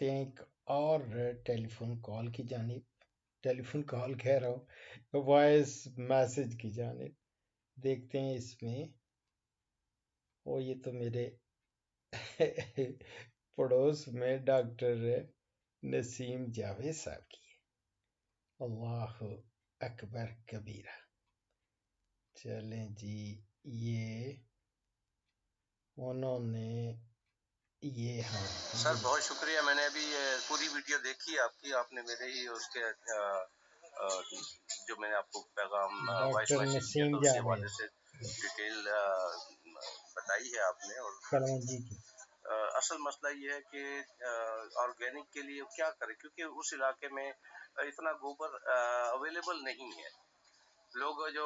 آتے ہیں ایک اور ٹیلی فون کال کی جانب، ٹیلی فون کال کہہ رہا ہوں، وائس میسج کی جانب۔ دیکھتے ہیں اس میں، یہ تو میرے پڑوس میں ڈاکٹر نسیم جاوید صاحب کی ہے۔ اللہ اکبر کبیرہ۔ چلیں جی، یہ انہوں نے یہ سر بہت شکریہ، میں نے ابھی پوری ویڈیو دیکھی آپ کی، آپ نے میرے ہی اس کے جو میں نے آپ کو پیغام وائس ڈاکٹر میسج کیا نسیم تھا اس کے حوالے جاوید سے ڈیٹیل بتائی ہے آپ نے۔ اور کلونجی کی۔ اصل مسئلہ یہ ہے کہ آرگینک کے لیے کیا کریں، کیونکہ اس علاقے میں اتنا گوبر اویلیبل نہیں ہے۔ لوگ جو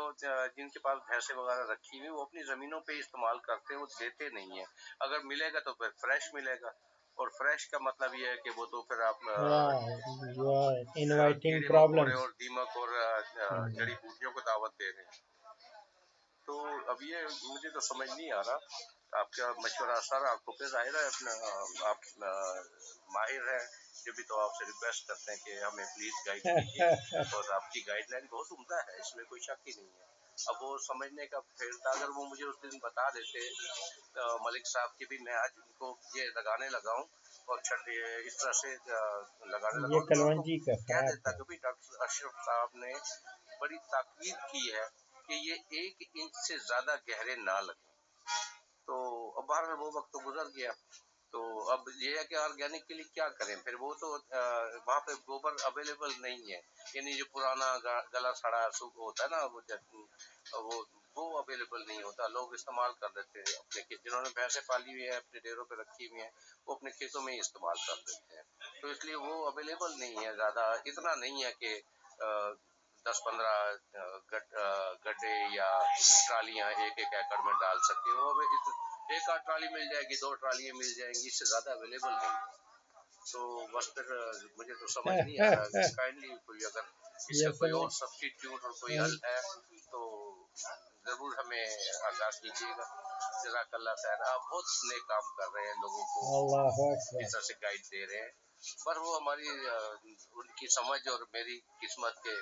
جن کے پاس بھینسیں وغیرہ رکھی ہوئی وہ اپنی زمینوں پہ استعمال کرتے ہیں، وہ دیتے نہیں ہیں۔ اگر ملے گا تو پھر فریش ملے گا، اور فریش کا مطلب یہ ہے کہ وہ تو پھر آپ یو آر انوائٹنگ کیڑے مکوڑے پرابلمس۔ اور دیمک اور جڑی بوٹیوں کو دعوت دے رہے ہیں۔ تو اب یہ مجھے تو سمجھ نہیں آ رہا، آپ کا مشورہ سر، آپ کو پھر ظاہر ہے اپنا آپ ماہر ہیں، جو بھی تو آپ سے ریکویسٹ کرتے ہیں کہ ہمیں پلیز گائیڈ کیجیے، اور آپ کی گائیڈ لائن بہت عمدہ ہے، اس میں کوئی شک ہی نہیں ہے۔ اب وہ سمجھنے کا پھر تھا، اگر وہ مجھے اس دن بتا دیتے ملک صاحب کی بھی میں آج ان کو یہ لگانے لگا ہوں اور اس طرح سے لگانے لگا یہ ہوں، تو میں ان کو کلونجی کا کہہ خراب دیتا ہے۔ کہ بھائی ڈاکٹر اشرف صاحب نے بڑی تاکید کی ہے کہ یہ 1 انچ سے زیادہ گہرے نہ لگیں۔ تو اب بہرحال وہ وقت تو گزر گیا، تو اب یہ ہے کہ آرگینک کے لیے کیا کریں پھر؟ وہ تو وہاں پہ گوبر اویلیبل نہیں ہے، یعنی جو پرانا گلا سڑا سوکھ ہوتا ہے نا، وہ اویلیبل نہیں ہوتا، لوگ استعمال کر لیتے ہیں اپنے جنہوں نے بھینسیں پالی ہوئی ہیں، اپنے ڈیروں پہ رکھی ہوئی ہیں، وہ اپنے کھیتوں میں ہی استعمال کر دیتے ہیں، تو اس لیے وہ اویلیبل نہیں ہے زیادہ، اتنا نہیں ہے کہ 10-15 گڈھے یا ٹرالیاں ایک ایکڑ میں ڈال سکتے ہیں۔ وہ 1 ٹرالی مل جائے گی، 2 ٹرالیاں مل جائیں گی، اس سے زیادہ اویلیبل نہیں ہے۔ تو بس پھر مجھے تو سمجھ نہیں آ رہا، کائنڈلی کوئی اگر اس کا کوئی اور سبسٹیٹیوٹ اور کوئی حل ہے تو ضرور ہمیں آگاہ کیجیے گا۔ جزاک اللہ خیر، آپ بہت نیک کام کر رہے ہیں، لوگوں کو اللہ اکبر۔ اس طرح سے گائیڈ دے رہے ہیں، پر وہ ہماری ان کی سمجھ اور میری قسمت کے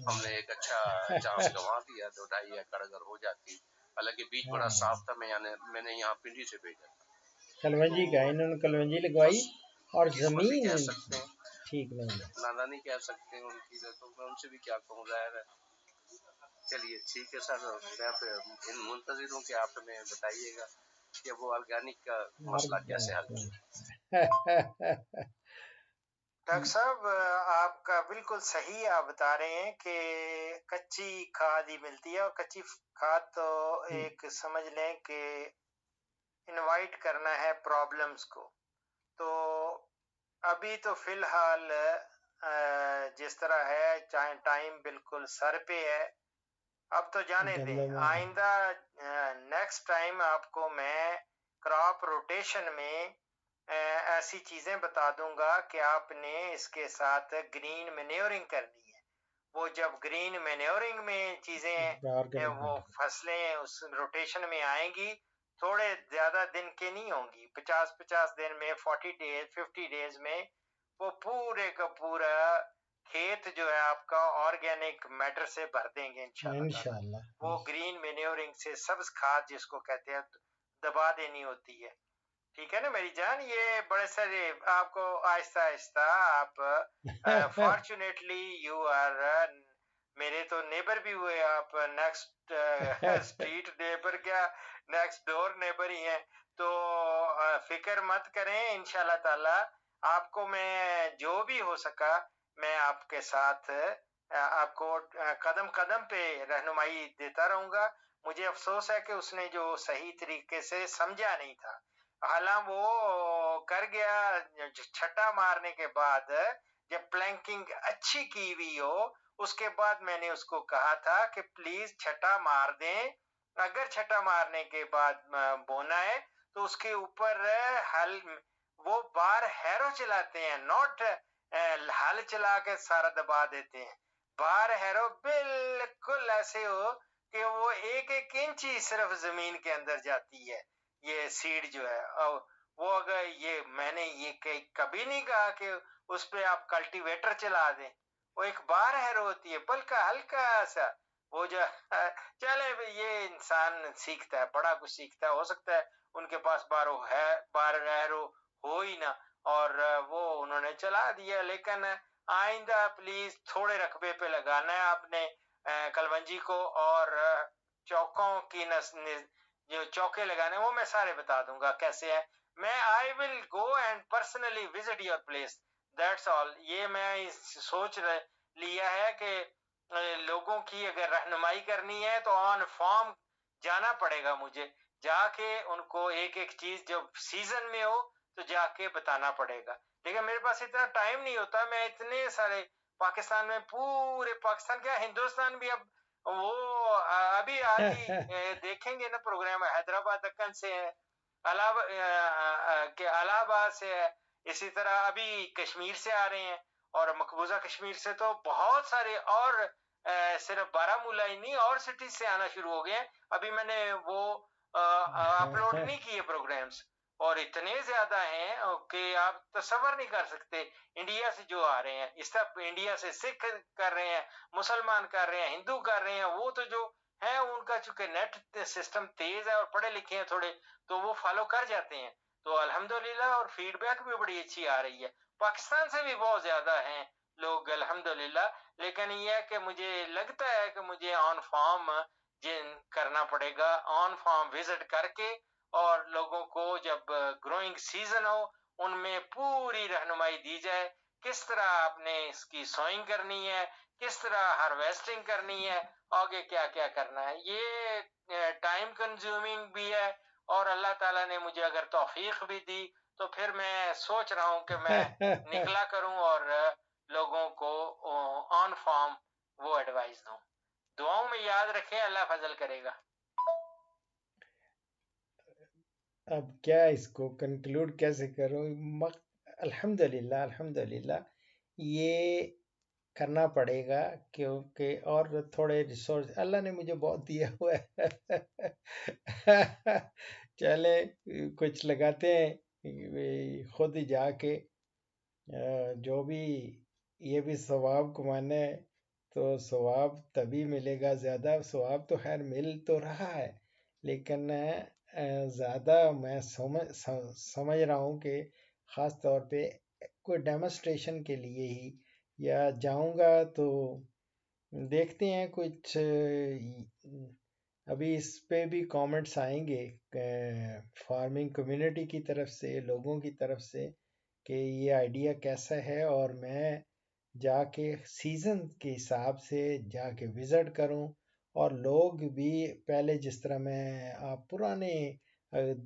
ہم نے ایک اچھا چانس گنوا دیا، تو 2.5 ایکڑ اگر ہو جاتی، حالانکہ بیچ بڑا صاف تھا، میں نے یہاں پنڈی سے بھیجا تھا۔ کلونجی کا انہوں نے کلونجی لگوائی، بس اور قسمت ہی زمین کہہ سکتے ہیں، ٹھیک نہیں ہے۔ نادانی کہہ سکتے ہیں ان کی، تو میں ان سے بھی کیا کہوں، ظاہر ہے۔ چلیے ٹھیک ہے سر، میں منتظر ہوں کہ آپ ہمیں بتائیے گا کہ وہ آرگینک کا مسئلہ کیسے حل کیا۔ ڈاکٹر صاحب آپ کا بالکل صحیح آپ بتا رہے ہیں کہ کچی کھاد ہی ملتی ہے، اور کچی کھاد تو ایک سمجھ لیں کہ انوائٹ کرنا ہے پرابلمز کو۔ تو ابھی تو فی الحال جس طرح ہے، چاہے ٹائم بالکل سر پہ ہے، اب تو جانے دیں، آئندہ نیکسٹ ٹائم آپ کو میں کراپ روٹیشن میں ایسی چیزیں بتا دوں گا کہ آپ نے اس کے ساتھ گرین مینیورنگ کرنی ہے۔ وہ جب گرین مینیورنگ میں چیزیں وہ فصلیں اس روٹیشن میں آئیں گی، تھوڑے زیادہ دن کے نہیں ہوں گی، 50 دن میں، 40 ڈیز 50 ڈیز میں وہ پورے کا پورا کھیت جو ہے آپ کا آرگینک میٹر سے بھر دیں گے انشاءاللہ۔ وہ گرین مینیورنگ سے سبز کھاد جس کو کہتے ہیں دبا دینی ہوتی ہے، ٹھیک ہے نا میری جان؟ یہ بڑے سارے آپ کو آہستہ آہستہ آپ فارچونیٹلی یو آر میرے تو نیبر بھی ہوئے، آپ نیکسٹ اسٹریٹ نیبر، کیا نیکسٹ ڈور نیبر ہی ہیں، تو فکر مت کریں، انشاءاللہ تعالی آپ کو میں جو بھی ہو سکا میں آپ کے ساتھ آپ کو قدم قدم پہ رہنمائی دیتا رہوں گا۔ مجھے افسوس ہے کہ اس نے جو صحیح طریقے سے سمجھا نہیں تھا، حالانکہ وہ کر گیا چھٹا مارنے کے بعد، جب پلانکنگ اچھی کی ہوئی ہو، اس کے بعد میں نے اس کو کہا تھا کہ پلیز چھٹا مار دیں، اگر چھٹا مارنے کے بعد بونا ہے تو اس کے اوپر ہل، وہ بار ہیرو چلاتے ہیں، نوٹ ہل چلا کے سارا دبا دیتے ہیں، بار ہیرو بالکل ایسے ہو کہ وہ 1 انچ ہی صرف زمین کے اندر جاتی ہے، یہ سیڈ جو ہے، وہ اگر میں نے یہ کبھی نہیں کہا کہ اس پہ آپ کلٹیویٹر چلا دیں. وہ ایک بار ہیر ہوتی ہے بلکہ ہلکا سا وہ جو چلے بھئی یہ انسان سیکھتا ہے, بڑا کچھ سیکھتا ہے, ہو سکتا ہے ان کے پاس بار ایرو ہو ہی نہ, اور وہ انہوں نے چلا دیا. لیکن آئندہ پلیز تھوڑے رقبے پہ لگانا ہے آپ نے کلونجی کو, اور چوکوں کی جو چوکے لگانے وہ میں سارے بتا دوں گا کیسے ہے. میں I will go and personally visit your place, that's all. یہ میں سوچ لیا ہے کہ لوگوں کی اگر رہنمائی کرنی ہے تو آن فارم جانا پڑے گا مجھے, جا کے ان کو ایک ایک چیز جب سیزن میں ہو تو جا کے بتانا پڑے گا. لیکن میرے پاس اتنا ٹائم نہیں ہوتا, میں اتنے سارے پاکستان میں, پورے پاکستان کیا ہندوستان بھی, اب وہ ابھی آج ہی دیکھیں گے نا پروگرام, حیدرآباد دکن سے ہے, الہ آباد سے ہے, اسی طرح ابھی کشمیر سے آ رہے ہیں, اور مقبوضہ کشمیر سے تو بہت سارے, اور صرف بارہمولہ ہی نہیں اور سٹیز سے آنا شروع ہو گئے ہیں. ابھی میں نے وہ اپلوڈ نہیں کیے پروگرامز, اور اتنے زیادہ ہیں کہ آپ تصور نہیں کر سکتے. انڈیا سے جو آ رہے ہیں, اس طرح انڈیا سے سکھ کر رہے ہیں, مسلمان کر رہے ہیں, ہندو کر رہے ہیں, وہ تو جو ہے ان کا چونکہ نیٹ سسٹم تیز ہے اور پڑھے لکھے ہیں تھوڑے, تو وہ فالو کر جاتے ہیں. تو الحمدللہ, اور فیڈ بیک بھی بڑی اچھی آ رہی ہے. پاکستان سے بھی بہت زیادہ ہیں لوگ الحمدللہ. لیکن یہ ہے کہ مجھے لگتا ہے کہ مجھے آن فارم کرنا پڑے گا, آن فارم وزٹ کر کے, اور لوگوں کو جب گروئنگ سیزن ہو ان میں پوری رہنمائی دی جائے, کس طرح آپ نے اس کی سوئنگ کرنی ہے, کس طرح ہارویسٹنگ کرنی ہے, آگے کیا کیا کرنا ہے. یہ ٹائم کنزیومنگ بھی ہے, اور اللہ تعالیٰ نے مجھے اگر توفیق بھی دی تو پھر میں سوچ رہا ہوں کہ میں نکلا کروں اور لوگوں کو آن فارم وہ ایڈوائز دوں. دعاؤں میں یاد رکھیں, اللہ فضل کرے گا. اب کیا اس کو کنکلوڈ کیسے کروں؟ الحمدللہ الحمدللہ یہ کرنا پڑے گا, کیونکہ اور تھوڑے ریسورس اللہ نے مجھے بہت دیا ہوا ہے. چلے کچھ لگاتے ہیں خود ہی جا کے, جو بھی یہ بھی ثواب کمانا ہے تو ثواب تبھی ملے گا. زیادہ ثواب تو خیر مل تو رہا ہے, لیکن زیادہ میں سمجھ رہا ہوں کہ خاص طور پہ کوئی ڈیمونسٹریشن کے لیے ہی یا جاؤں گا. تو دیکھتے ہیں کچھ, ابھی اس پہ بھی کامنٹس آئیں گے فارمنگ کمیونٹی کی طرف سے, لوگوں کی طرف سے, کہ یہ آئیڈیا کیسا ہے, اور میں جا کے سیزن کے حساب سے جا کے وزٹ کروں. اور لوگ بھی پہلے جس طرح آپ پرانے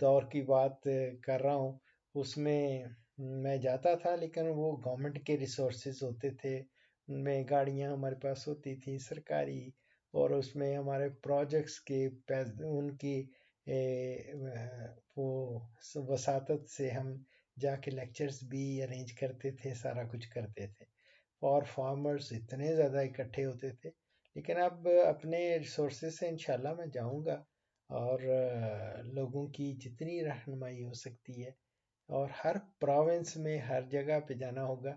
دور کی بات کر رہا ہوں, اس میں جاتا تھا, لیکن وہ گورنمنٹ کے ریسورسز ہوتے تھے, ان میں گاڑیاں ہمارے پاس ہوتی تھیں سرکاری, اور اس میں ہمارے پروجیکٹس کے ان کی وہ وساطت سے ہم جا کے لیکچرز بھی ارینج کرتے تھے, سارا کچھ کرتے تھے, اور فارمرز اتنے زیادہ اکٹھے ہوتے تھے. لیکن اب اپنے ریسورسز سے انشاءاللہ میں جاؤں گا, اور لوگوں کی جتنی رہنمائی ہو سکتی ہے, اور ہر پروونس میں ہر جگہ پہ جانا ہوگا,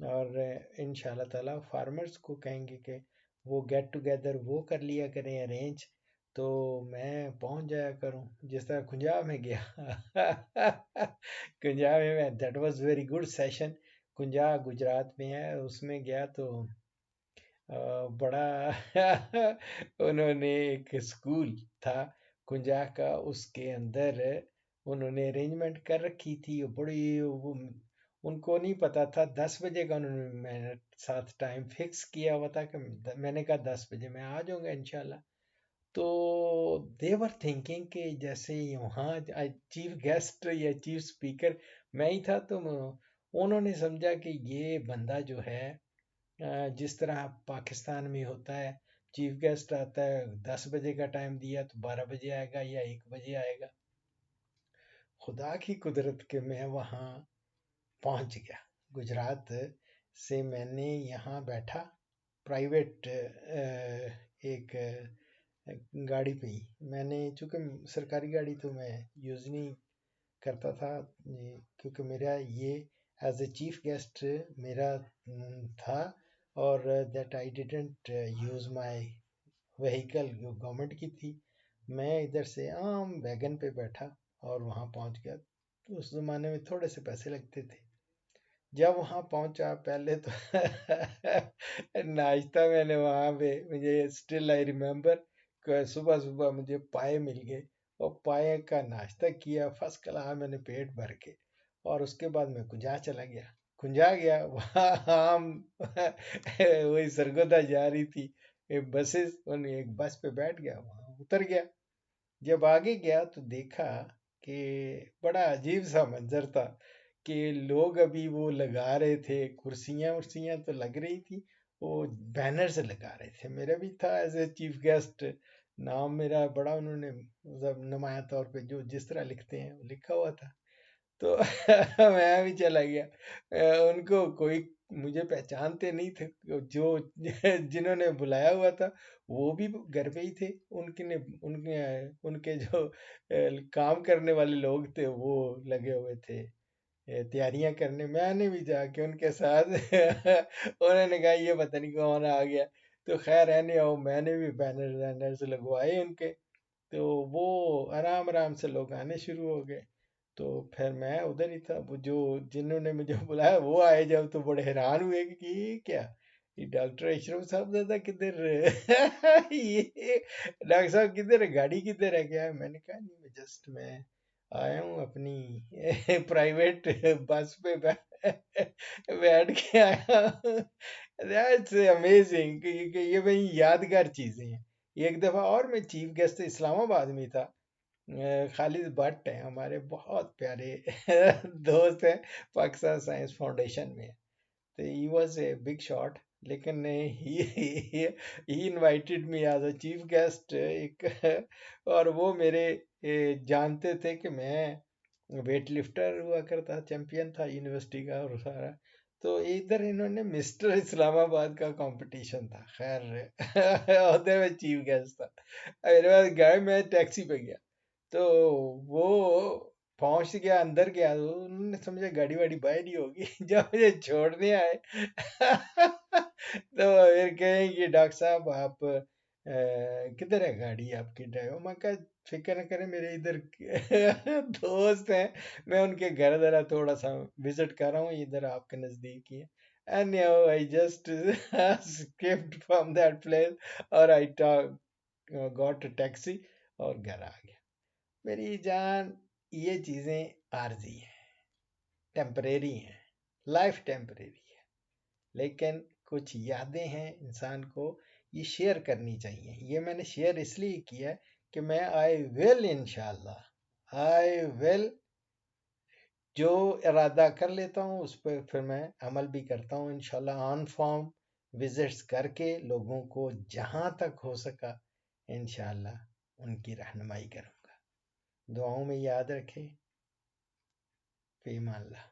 اور انشاءاللہ تعالیٰ فارمرز کو کہیں گے کہ وہ گیٹ ٹوگیدر وہ کر لیا کریں ارینج, تو میں پہنچ جایا کروں. جس طرح کنجا میں گیا کنجا میں that was very good session. Kunja Gujarat میں ہے, اس میں گیا تو بڑا انہوں نے ایک اسکول تھا کنجا کا, اس کے اندر انہوں نے ارینجمنٹ کر رکھی تھی, بڑی ان کو نہیں پتا تھا 10 بجے کا انہوں نے میں ساتھ ٹائم فکس کیا ہوا تھا, کہ میں نے کہا 10 بجے میں آ جاؤں گا انشاءاللہ. تو دے ور تھنکنگ کہ جیسے وہاں چیف گیسٹ یا چیف سپیکر میں ہی تھا, تو انہوں نے سمجھا کہ یہ بندہ جو ہے جس طرح پاکستان میں ہوتا ہے, چیف گیسٹ آتا ہے 10 بجے کا ٹائم دیا تو 12 بجے آئے گا یا 1 بجے آئے گا. خدا کی قدرت کہ میں وہاں پہنچ گیا. گجرات سے میں نے یہاں بیٹھا پرائیویٹ ایک گاڑی پہ ہی, میں نے چونکہ سرکاری گاڑی تو میں یوز نہیں کرتا تھا کیونکہ میرا یہ ایز اے چیف گیسٹ میرا تھا، اور that I didn't use my vehicle جو گورنمنٹ کی تھی. میں ادھر سے عام ویگن پہ بیٹھا اور وہاں پہنچ گیا. اس زمانے میں تھوڑے سے پیسے لگتے تھے. جب وہاں پہنچا پہلے تو ناشتہ میں نے وہاں پہ، مجھے اسٹل آئی ریمبر کہ صبح صبح مجھے پائے مل گئے اور پائے کا ناشتہ کیا فرسٹ کلاس میں نے پیٹ بھر کے. اور اس کے بعد میں کنجا گیا وہاں وہی سرگودا جا رہی تھی بسز، ایک بس پہ بیٹھ گیا وہاں اتر گیا. جب آگے گیا تو دیکھا کہ بڑا عجیب سا منظر تھا کہ لوگ ابھی وہ لگا رہے تھے، کرسیاں تو لگ رہی تھی، وہ بینرز لگا رہے تھے. میرا بھی تھا ایز اے چیف گیسٹ، نام میرا بڑا انہوں نے نمایاں طور پہ جو جس طرح لکھتے ہیں وہ لکھا ہوا تھا. تو میں بھی چلا گیا. ان کو کوئی مجھے پہچانتے نہیں تھے، جو جنہوں نے بلایا ہوا تھا وہ بھی گھر پہ ہی تھے. ان کے جو کام کرنے والے لوگ تھے وہ لگے ہوئے تھے تیاریاں کرنے. میں نے بھی جا کے ان کے ساتھ انہوں نے کہا یہ پتہ نہیں کون آ گیا. تو خیر رہنے آؤ، میں نے بھی بینرز لگوائے ان کے. تو وہ آرام سے لوگ آنے شروع ہو گئے. تو پھر میں ادھر ہی تھا. وہ جنہوں نے مجھے بلایا وہ آئے جب تو بڑے حیران ہوئے کہ یہ کیا، یہ ڈاکٹر اشرف صاحب دادا کدھر یہ ڈاکٹر صاحب کدھر ہے، گاڑی کدھر ہے کیا؟ میں نے کہا نہیں، میں آیا ہوں اپنی پرائیویٹ بس پہ بیٹھ کے آیا. دیٹس امیزنگ کہ یہ بھائی یادگار چیزیں ہیں. ایک دفعہ اور میں چیف گیسٹ اسلام آباد میں تھا. خالد بٹ ہیں ہمارے بہت پیارے دوست ہیں، پاکستان سائنس فاؤنڈیشن میں. تو he was a big shot, لیکن he invited me as a chief guest. اور وہ میرے جانتے تھے کہ میں ویٹ لفٹر ہوا کرتا، چیمپئن تھا یونیورسٹی کا اور سارا. تو ادھر انہوں نے مسٹر اسلام آباد کا کمپٹیشن تھا، خیر ادھر میں چیف گیسٹ تھا. میرے پاس گئے، میں ٹیکسی پہ گیا تو وہ پہنچ گیا، اندر گیا، انہوں نے سمجھا گاڑی واڑی باہر ہی ہوگی. جب مجھے چھوڑنے آئے تو پھر کہیں کہ ڈاکٹر صاحب آپ کدھر ہے گاڑی آپ کی ڈرائیور؟ میں کہا فکر نہ کریں، میرے ادھر دوست ہیں، میں ان کے گھر ذرا تھوڑا سا وزٹ کر رہا ہوں، ادھر آپ کے نزدیک ہی ہے. And I just skipped from that place اور I got a taxi اور گھر آ گیا. میری جان یہ چیزیں عارضی ہیں، ٹیمپریری ہیں، لائف ٹیمپریری ہے، لیکن کچھ یادیں ہیں انسان کو یہ شیئر کرنی چاہیے. یہ میں نے شیئر اس لیے کیا کہ میں انشاءاللہ جو ارادہ کر لیتا ہوں اس پہ پھر میں عمل بھی کرتا ہوں انشاءاللہ. آن فارم وزٹس کر کے لوگوں کو جہاں تک ہو سکا انشاءاللہ ان کی رہنمائی کروں گا. دعاؤں میں یاد رکھیں. فی امان اللہ.